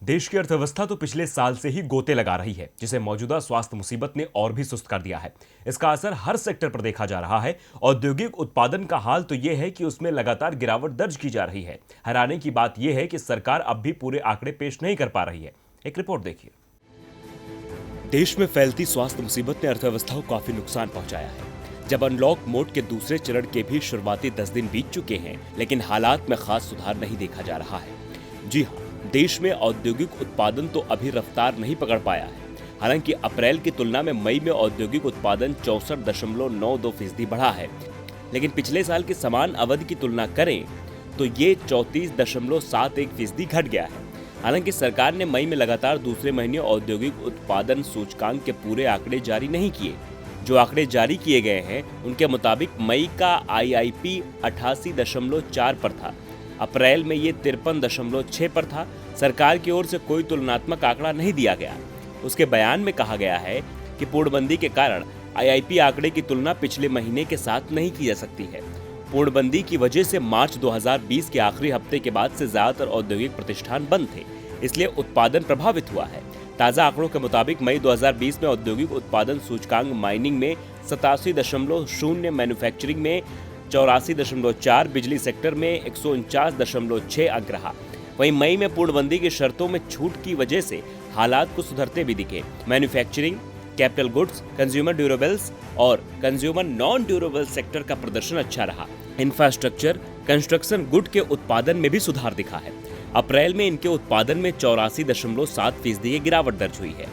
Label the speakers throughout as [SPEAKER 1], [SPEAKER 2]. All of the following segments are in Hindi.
[SPEAKER 1] देश की अर्थव्यवस्था तो पिछले साल से ही गोते लगा रही है, जिसे मौजूदा स्वास्थ्य मुसीबत ने और भी सुस्त कर दिया है। इसका असर हर सेक्टर पर देखा जा रहा है। औद्योगिक उत्पादन का हाल तो यह है कि उसमें लगातार गिरावट दर्ज की जा रही है। हैरानी की बात यह है कि सरकार अब भी पूरे आंकड़े पेश नहीं कर पा रही है। एक रिपोर्ट देखिए। देश में फैलती स्वास्थ्य मुसीबत ने अर्थव्यवस्था को काफी नुकसान पहुंचाया है। जब अनलॉक मोड के दूसरे चरण के भी शुरुआती 10 दिन बीत चुके हैं, लेकिन हालात में खास सुधार नहीं देखा जा रहा है। जी हाँ, देश में औद्योगिक उत्पादन तो अभी रफ्तार नहीं पकड़ पाया है। हालांकि अप्रैल की तुलना में मई में औद्योगिक उत्पादन 64.92% बढ़ा है, लेकिन पिछले साल की समान अवधि की तुलना करें तो ये 34.71% घट गया है। हालांकि सरकार ने मई में लगातार दूसरे महीने औद्योगिक उत्पादन सूचकांक के पूरे आंकड़े जारी नहीं किए। जो आंकड़े जारी किए गए हैं उनके मुताबिक मई का IIP 88.4 पर था, अप्रैल में ये 53.6 पर था। सरकार की ओर से कोई तुलनात्मक आंकड़ा नहीं दिया गया। उसके बयान में कहा गया है कि पूर्णबंदी के कारण IIP आंकड़े की तुलना पिछले महीने के साथ नहीं की जा सकती है। पूर्णबंदी की वजह से मार्च 2020 के आखिरी हफ्ते के बाद से ज्यादातर औद्योगिक प्रतिष्ठान बंद थे, इसलिए उत्पादन प्रभावित हुआ है। ताजा आंकड़ों के मुताबिक मई 2020 में औद्योगिक उत्पादन सूचकांक माइनिंग में 87.0, मैन्युफैक्चरिंग में 84.4, बिजली सेक्टर में 149.6 अंक रहा। वहीं मई में पूर्णबंदी की शर्तों में छूट की वजह से हालात को सुधरते भी दिखे। Manufacturing, capital goods, consumer durables और कंज्यूमर नॉन ड्यूरेबल सेक्टर का प्रदर्शन अच्छा रहा। इंफ्रास्ट्रक्चर, कंस्ट्रक्शन गुड के उत्पादन में भी सुधार दिखा है। अप्रैल में इनके उत्पादन में 84.7% की गिरावट दर्ज हुई है,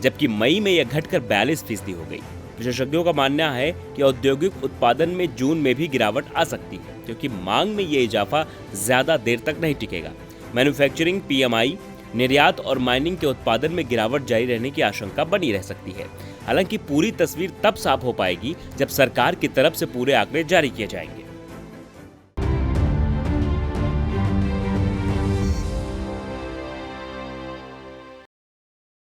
[SPEAKER 1] जबकि मई में यह घटकर 42% हो गई। विशेषज्ञों का मानना है कि औद्योगिक उत्पादन में जून में भी गिरावट आ सकती है, क्योंकि मांग में ये इजाफा ज्यादा देर तक नहीं टिकेगा। मैन्युफैक्चरिंग, PMI, निर्यात और माइनिंग के उत्पादन में गिरावट जारी रहने की आशंका बनी रह सकती है। हालांकि पूरी तस्वीर तब साफ हो पाएगी जब सरकार की तरफ से पूरे आंकड़े जारी किए जाएंगे।